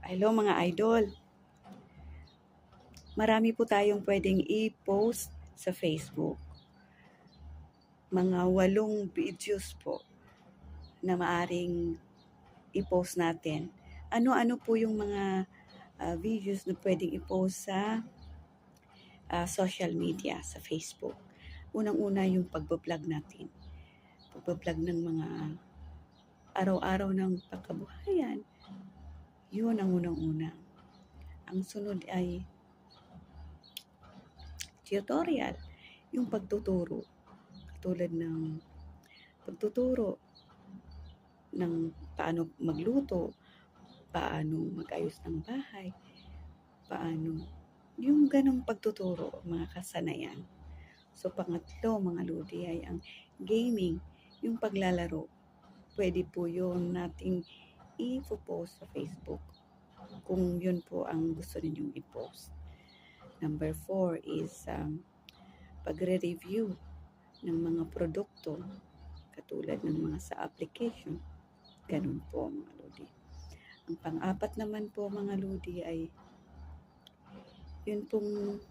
Hello mga idol. Marami po tayong pwedeng i-post sa Facebook. Mga 8 videos po na maaring i-post natin. Ano-ano po yung mga videos na pwedeng i-post sa social media, sa Facebook. Unang-una yung pagbablog natin. Pagbablog ng mga araw-araw ng pagkabuhayan. Yun ang unang-una. Ang sunod ay tutorial, yung pagtuturo. Katulad ng pagtuturo ng paano magluto, paano mag-ayos ng bahay, paano yung ganong pagtuturo, mga kasanayan. So pangatlo mga lodi ay ang gaming, yung paglalaro. Pwede po yun nating i-post sa Facebook kung yun po ang gusto ninyong i-post. Number 4 is pagre-review ng mga produkto katulad ng mga sa application. Ganun po mga lodi. Ang pang-apat naman po mga lodi ay yun pong